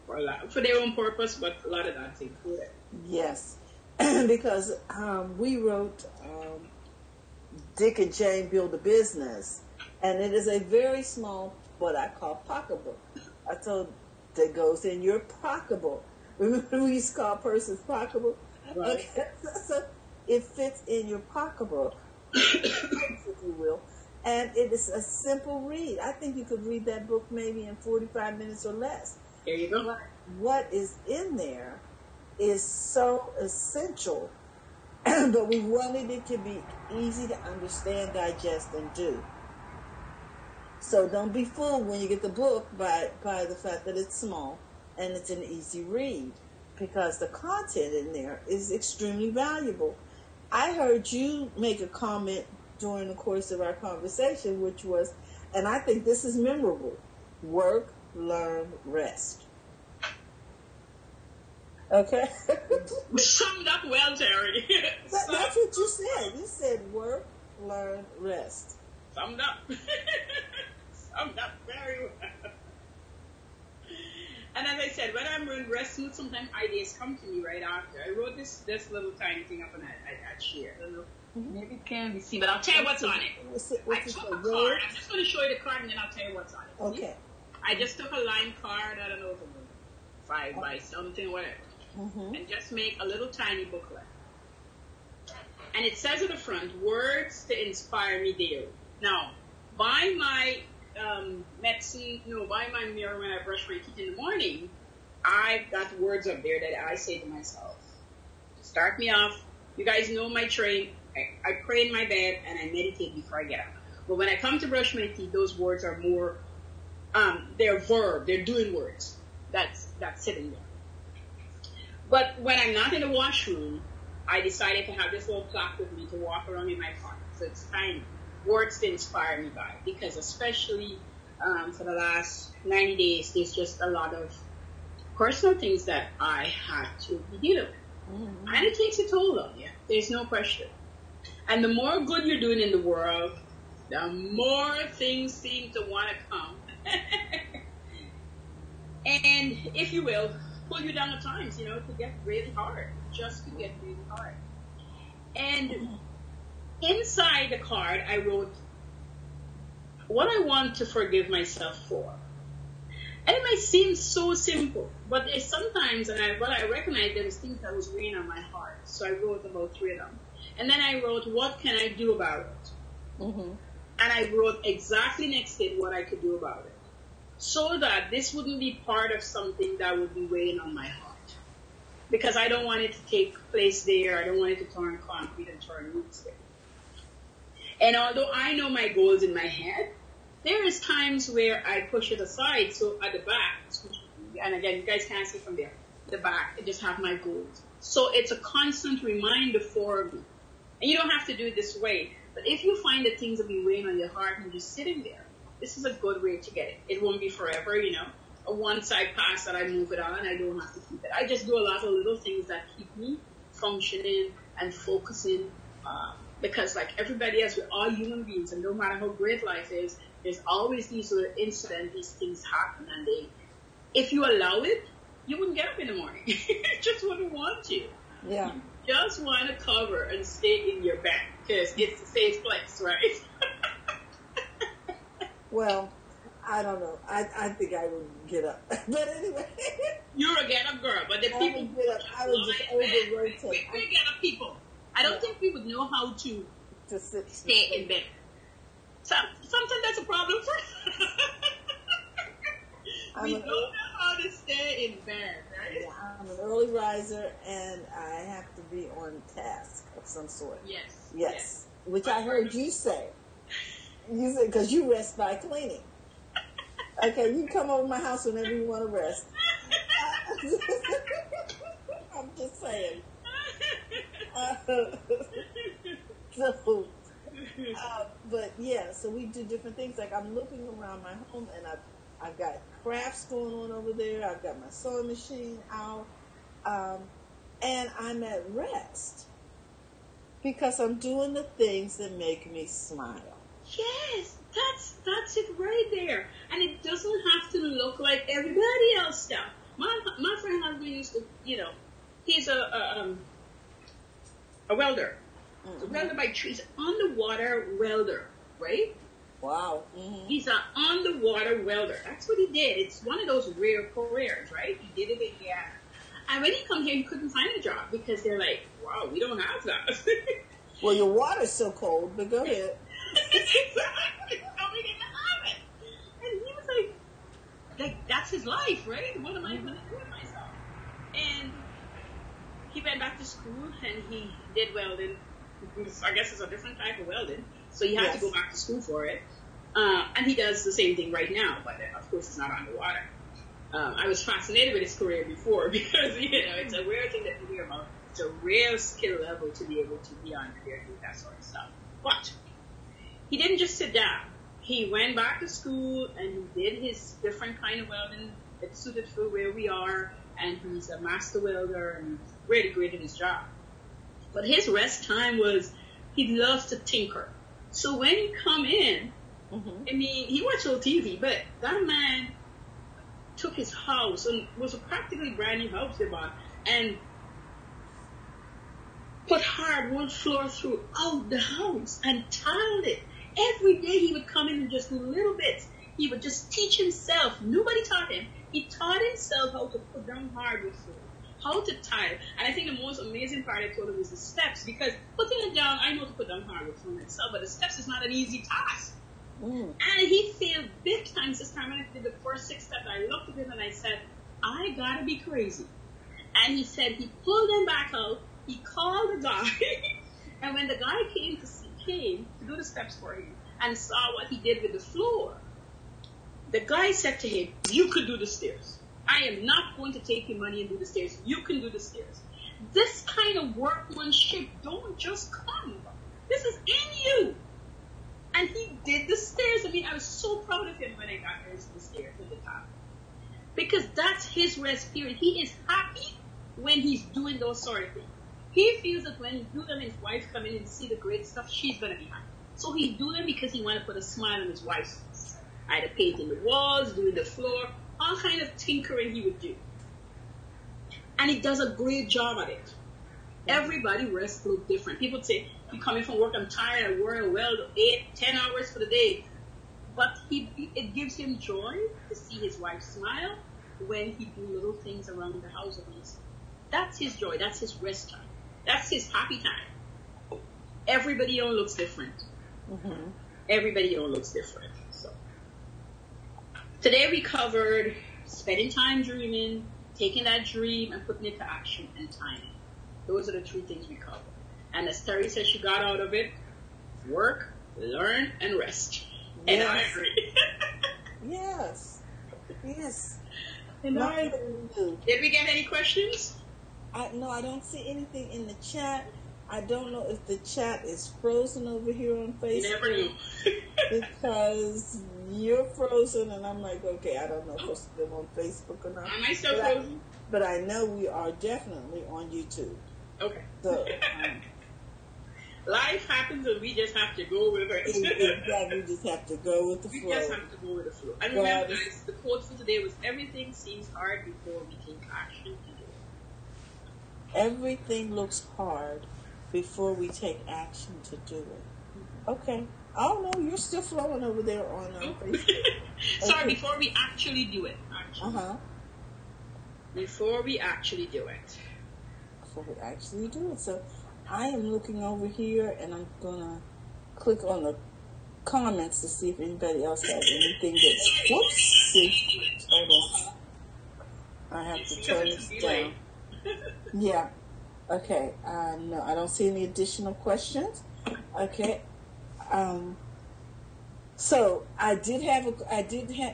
for their own purpose, but a lot of that's included. Yes, because we wrote Dick and Jane Build a Business, and it is a very small, what I call pocketbook. I told that goes in your pocketbook. Remember we used to call persons pocketbook? Right. Okay, so it fits in your pocketbook, if you will. And it is a simple read. I think you could read that book maybe in 45 minutes or less. There you go. But what is in there is so essential but we wanted it to be easy to understand, digest, and do. So don't be fooled when you get the book by the fact that it's small and it's an easy read, because the content in there is extremely valuable. I heard you make a comment during the course of our conversation, which was, and I think this is memorable: work, learn, rest. Okay? Summed up well, Terry. That's what you said. You said work, learn, rest. Summed up. Summed up very well. And as I said, when I'm in rest mood, sometimes ideas come to me right after. I wrote this little tiny thing up and I'd share. I don't know. Maybe it can be seen, but I'll tell you what's on it. I took a card. I'm just going to show you the card and then I'll tell you what's on it. Okay. I just took a line card, I don't know, 5 by something, whatever. And just make a little tiny booklet. And it says at the front, words to inspire me daily. Now, by my by my mirror when I brush my teeth in the morning, I've got words up there that I say to myself. To start me off, you guys know my train. I pray in my bed and I meditate before I get up. But when I come to brush my teeth, those words are more, they're they're doing words. That's sitting there. But when I'm not in the washroom, I decided to have this little plaque with me to walk around in my car. So it's tiny. Words to inspire me by. Because especially for the last 90 days, there's just a lot of personal things that I had to be dealing with. And it takes a toll on you. There's no question. And the more good you're doing in the world, the more things seem to want to come. And if you will, pull you down at times, to get really hard. Just to get really hard. And inside the card, I wrote what I want to forgive myself for. And it might seem so simple, but there's sometimes, what I recognize, there was things that was weighing on my heart. So I wrote about 3 of them. And then I wrote, what can I do about it? And I wrote exactly next to it what I could do about it. So that this wouldn't be part of something that would be weighing on my heart. Because I don't want it to take place there. I don't want it to turn concrete and turn roots there. And although I know my goals in my head, there is times where I push it aside. So at the back, and again, you guys can't see from there, the back, I just have my goals. So it's a constant reminder for me. And you don't have to do it this way. But if you find that things will be weighing on your heart and you're sitting there, this is a good way to get it. It won't be forever, Once I pass that, I move it on. I don't have to keep it. I just do a lot of little things that keep me functioning and focusing. Because like everybody else, we're all human beings. And no matter how great life is, there's always these little incidents, these things happen. And if you allow it, you wouldn't get up in the morning. You just wouldn't want to. Yeah. You just want to cover and stay in your bed. Because it's a safe place, right? Well, I don't know. I think I would get up. But anyway. You're a get up girl, but the people would get up. I would just over-rotate. We're get up people. I don't think we would know how to stay in bed. Sometimes that's a problem for us. We don't know how to stay in bed, right? Yeah, I'm an early riser, and I have to be on task of some sort. Yes. Which I heard you say. You said, because you rest by cleaning. Okay, you can come over to my house whenever you want to rest. I'm just saying. But yeah, so we do different things. Like I'm looking around my home, and I've got crafts going on over there. I've got my sewing machine out, and I'm at rest because I'm doing the things that make me smile. Yes, that's it right there. And it doesn't have to look like everybody else stuff. My friend husband used to, he's a welder. A welder by trade. He's an underwater welder, right? Wow. He's an underwater welder. That's what he did. It's one of those rare careers, right? He did it in Guyana. And when he come here, he couldn't find a job because they're like, wow, we don't have that. Well, your water's so cold, but go ahead. Exactly. So we didn't have it. And he was like, that's his life, right? What am I going to do with myself? And he went back to school and he did welding. I guess it's a different type of welding, so he had to go back to school for it. And he does the same thing right now, but of course it's not underwater. I was fascinated with his career before because, it's a rare thing that you hear about. It's a rare skill level to be able to be on there and do that sort of stuff. But he didn't just sit down. He went back to school and he did his different kind of welding that suited for where we are, and he's a master welder and really great at his job. But his rest time was he loves to tinker. So when he come in, I mean, he watched old TV, but that man took his house, and was a practically brand new house they bought, and put hardwood floor throughout the house and tiled it. Every day he would come in and just do little bits. He would just teach himself. Nobody taught him. He taught himself how to put down hardwood floor, how to tile. And I think the most amazing part I told him was the steps, because putting it down, I know to put down hardwood floor myself, but the steps is not an easy task. And he failed big time this time. When I did the first 6 steps, I looked at him and I said, I gotta be crazy. And he said he pulled them back out. He called the guy, and when the guy came to do the steps for him and saw what he did with the floor, the guy said to him, you could do the stairs. I am not going to take your money and do the stairs. You can do the stairs. This kind of workmanship don't just come. This is in you. And he did the stairs. I mean, I was so proud of him when I got there to the stairs at the top. Because that's his rest period. He is happy when he's doing those sort of things. He feels that when he do them, his wife come in and see the great stuff, she's going to be happy. So he do them because he want to put a smile on his wife's face. Either painting the walls, doing the floor, all kind of tinkering he would do. And he does a great job at it. Everybody rests look different. People say, you coming from work, I'm tired, I work well 8-10 hours for the day. But it gives him joy to see his wife smile when he do little things around the house. That's his joy. That's his rest time. That's his happy time. Everybody else looks different. Everybody else looks different. So today we covered spending time dreaming, taking that dream and putting it to action, and timing. Those are the 3 things we covered. And as Terry said, she got out of it: work, learn, and rest. And I agree. Yes. And I agree. Did we get any questions? No, I don't see anything in the chat. I don't know if the chat is frozen over here on Facebook. You never knew. Because you're frozen, and I'm like, okay, I don't know if it's still on Facebook or not. Am I still frozen? But I know we are definitely on YouTube. Okay. So, life happens and we just have to go with it. Exactly, we just have to go with the flow. We just have to go with the flow. And remember, guys, the quote for today was, everything seems hard before we take action to do it. Everything looks hard before we take action to do it. Okay. I don't know, you're still flowing over there on Facebook. Sorry, before we actually do it. Before we actually do it. Before we actually do it. So I am looking over here, and I'm going to click on the comments to see if anybody else has anything that's... Whoops! See, hold on. I have to turn this down. Yeah. Okay. No, I don't see any additional questions. Okay. So I did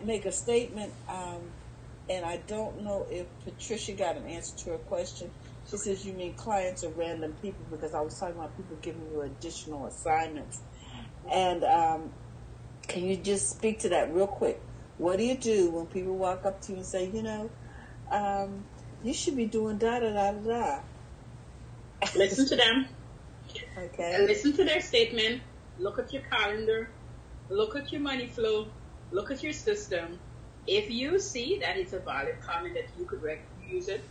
make a statement, and I don't know if Patricia got an answer to her question. She says, you mean clients or random people? Because I was talking about people giving you additional assignments. And can you just speak to that real quick? What do you do when people walk up to you and say, you should be doing da-da-da-da-da? Listen to them. Okay. And listen to their statement. Look at your calendar. Look at your money flow. Look at your system. If you see that it's a valid comment that you could use it,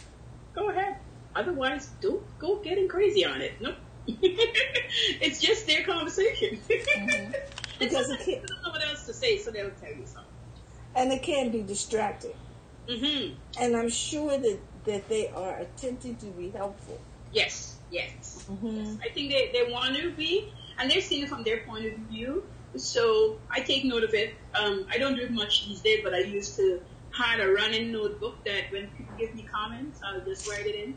go ahead. Otherwise, don't go getting crazy on it. Nope. It's just their conversation. Because it can't. There's no one else to say, so they'll tell you something. And it can be distracting. And I'm sure that they are attempting to be helpful. Yes. Yes. I think they want to be, and they're seeing it from their point of view. So I take note of it. I don't do it much these days, but I used to have a running notebook that when people give me comments, I'll just write it in.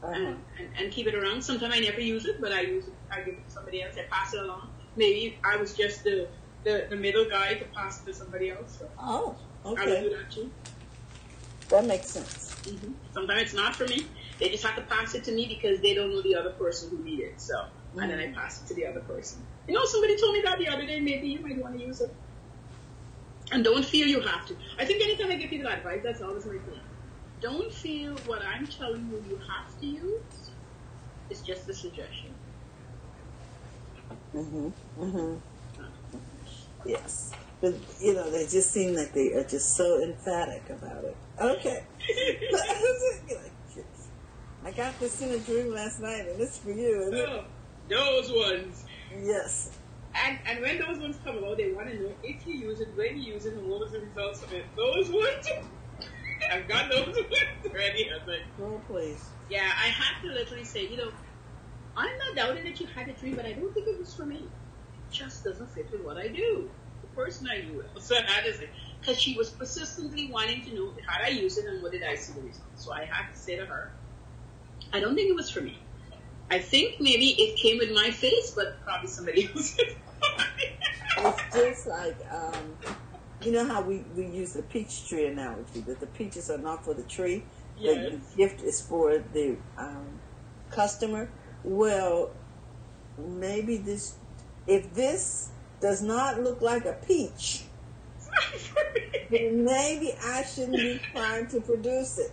and keep it around. Sometimes I never use it, but I use it. I give it to somebody else. I pass it along. Maybe I was just the middle guy to pass it to somebody else. So Oh, I would okay. do that too. That makes sense. Sometimes it's not for me. They just have to pass it to me because they don't know the other person who needs it. So, and then I pass it to the other person. You know, somebody told me that the other day. Maybe you might want to use it. And don't feel you have to. I think anytime I give people advice, that's always my thing. Don't feel what I'm telling you you have to use. It's just a suggestion. Yes. But, you know, they just seem like they are just so emphatic about it. Okay. I got this in a dream last night, and it's for you. Oh, those ones. Yes. And when those ones come about, they want to know if you use it, when you use it, and what was the results of it. Those ones, I've got those ones ready. I was like, Oh, please. yeah, I have to literally say, you know, I'm not doubting that you had a dream, but I don't think it was for me. It just doesn't fit with what I do. The person I knew it. So that is it. Because she was persistently wanting to know how I use it and what did I see the results. So I had to say to her, I don't think it was for me. I think maybe it came with my face, but probably somebody else. It's just like, you know how we use the peach tree analogy, that the peaches are not for the tree, Yes. the gift is for the customer. Well, maybe if this does not look like a peach, then maybe I shouldn't be trying to produce it.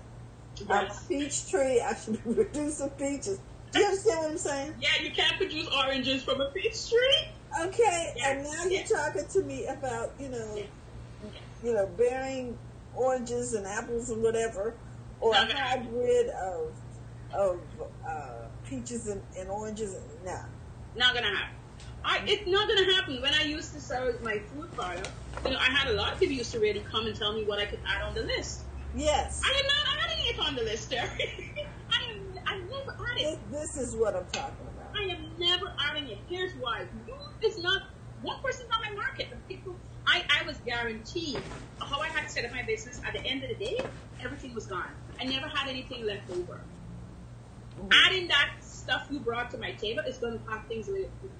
Yes. A peach tree, I should be producing peaches. Do you understand what I'm saying? Yeah, you can't produce oranges from a peach tree. Okay, Yes, and now you're yes. talking to me about, you know, bearing oranges and apples and whatever, or a Not gonna happen. hybrid of peaches and oranges. No. Not gonna happen. It's not gonna happen. When I used to sell my food product, you know, I had a lot of people used to really come and tell me what I could add on the list. Yes. I am not adding it on the list, Terry. I'm never adding. This is what I'm talking about. I am never adding it. Here's why. It's not one person's on my market. The people I was guaranteed how I had set up my business. At the end of the day, everything was gone. I never had anything left over. Adding that stuff you brought to my table is going to have things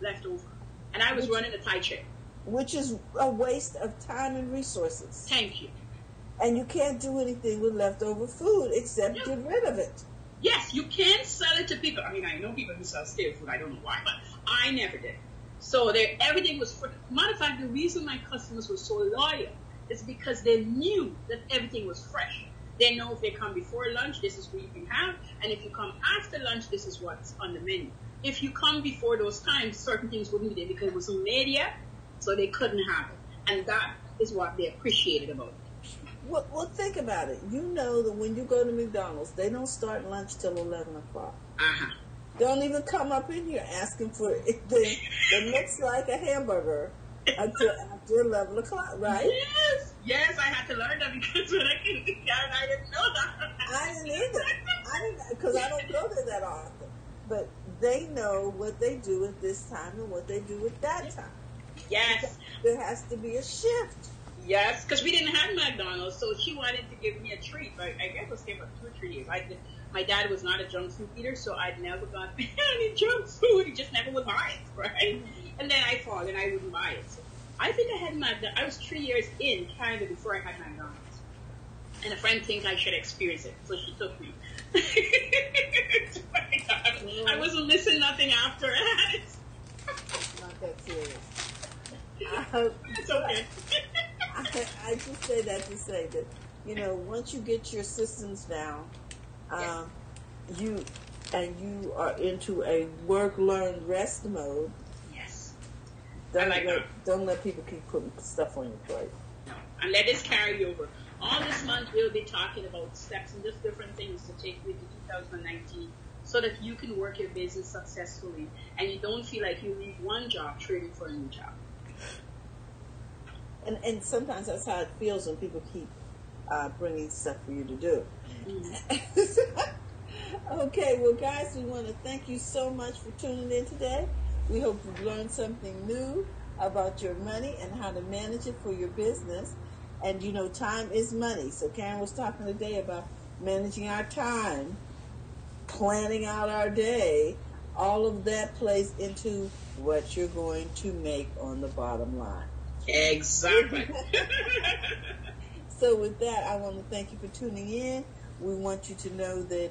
left over. And I was running a tight ship. Which is a waste of time and resources. Thank you. And you can't do anything with leftover food except get rid of it. Yes, you can sell it to people. I mean, I know people who sell stale food. I don't know why, but I never did. So everything was free. Matter of fact, the reason my customers were so loyal is because they knew that everything was fresh. They know if they come before lunch, this is what you can have. And if you come after lunch, this is what's on the menu. If you come before those times, certain things wouldn't be there because it wasn't made yet, so they couldn't have it. And that is what they appreciated about it. Well, think about it. You know that when you go to McDonald's, they don't start lunch till 11 o'clock. Uh-huh. Don't even come up in here asking for anything that looks like a hamburger until after 11 o'clock, right? Yes, I had to learn that because when I came to Canada, I didn't know that. I didn't either. Because I don't go there that often. But they know what they do at this time and what they do at that time. Yes. There has to be a shift. Yes, because we didn't have McDonald's, so she wanted to give me a treat. I guess I was there for 2 or 3 years. My dad was not a junk food eater, so I'd never got any junk food. He just never would buy it, right? And then I thought, and I wouldn't buy it. So I think I had McDonald's. I was 3 years in Canada before I had McDonald's. And a friend thinks I should experience it, so she took me. I wasn't missing nothing after I had it. Not that serious. It's okay. I just say that to say that, you know, once you get your systems down, you are into a work, learn, rest mode. Yes. Don't let people keep putting stuff on your plate. No. And let this carry over. All this month we'll be talking about steps and just different things to take with you 2019 so that you can work your business successfully and you don't feel like you leave one job trading for a new job. And sometimes that's how it feels when people keep bringing stuff for you to do. Okay, well, guys, we want to thank you so much for tuning in today. We hope you've learned something new about your money and how to manage it for your business. And, you know, time is money. So Karen was talking today about managing our time planning out our day, all of that plays into what you're going to make on the bottom line. Exactly. So with that, I want to thank you for tuning in. We want you to know that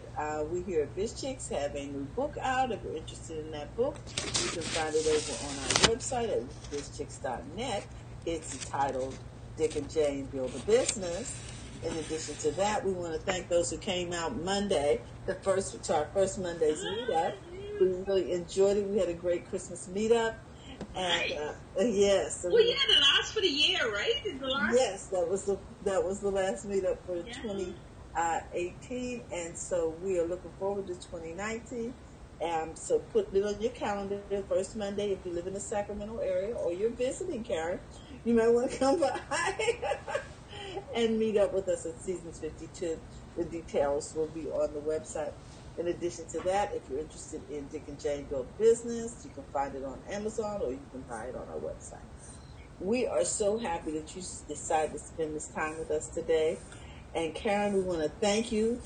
we here at Biz Chicks have a new book out. If you're interested in that book, you can find it over on our website at bizchicks.net. It's titled Dick and Jane Build a Business. In addition to that, we want to thank those who came out Monday, to our first Monday's meetup. We really enjoyed it. We had a great Christmas meetup. And yes. Well, yeah, the last for the year, right? The last? Yes, that was the last meetup for 2018, and so we are looking forward to 2019. So put it on your calendar. First Monday, if you live in the Sacramento area or you're visiting, Karen, you might want to come by and meet up with us at Seasons 52. The details will be on the website. In addition to that, if you're interested in Dick and Jane Build Business, you can find it on Amazon or you can buy it on our website. We are so happy that you decided to spend this time with us today. And Karen, we want to thank you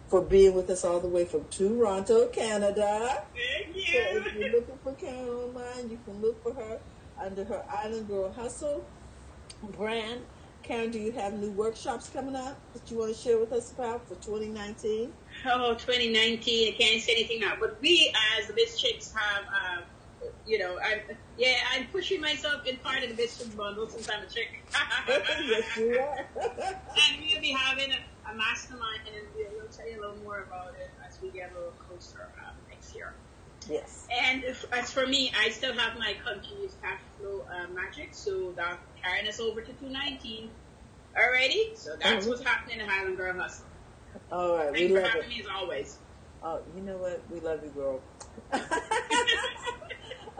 for being with us all the way from Toronto, Canada. Thank you. So if you're looking for Karen online, you can look for her under her Island Girl Hustle brand. Karen, do you have new workshops coming up that you want to share with us about for 2019? Oh, 2019, I can't say anything now. But we, as the Biz Chicks, have, I'm pushing myself in part of the Biz Chicks bundle since I'm a chick. Yes, you are. And we'll be having a mastermind, and we'll tell you a little more about it as we get a little closer next year. Yes. And as for me, I still have my continuous cash flow magic, so that carrying us over to 2019. Alrighty? So that's what's happening in Highland Girl Hustle. All right. Thanks for having me as always. Oh, you know what? We love you, girl.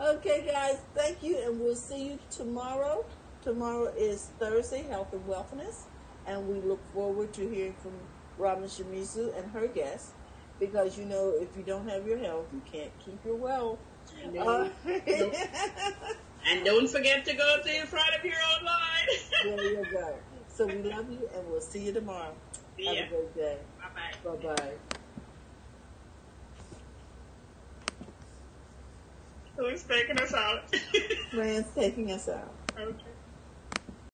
Okay, guys. Thank you, and we'll see you tomorrow. Tomorrow is Thursday, Health and Wellness, and we look forward to hearing from Robin Shimizu and her guests, because, you know, if you don't have your health, you can't keep your wealth. No. And don't forget to go to your front of your own line. There you go. So we love you, and we'll see you tomorrow. Have a great day. Bye-bye. Bye-bye. Who's taking us out? Fran's taking us out. Okay.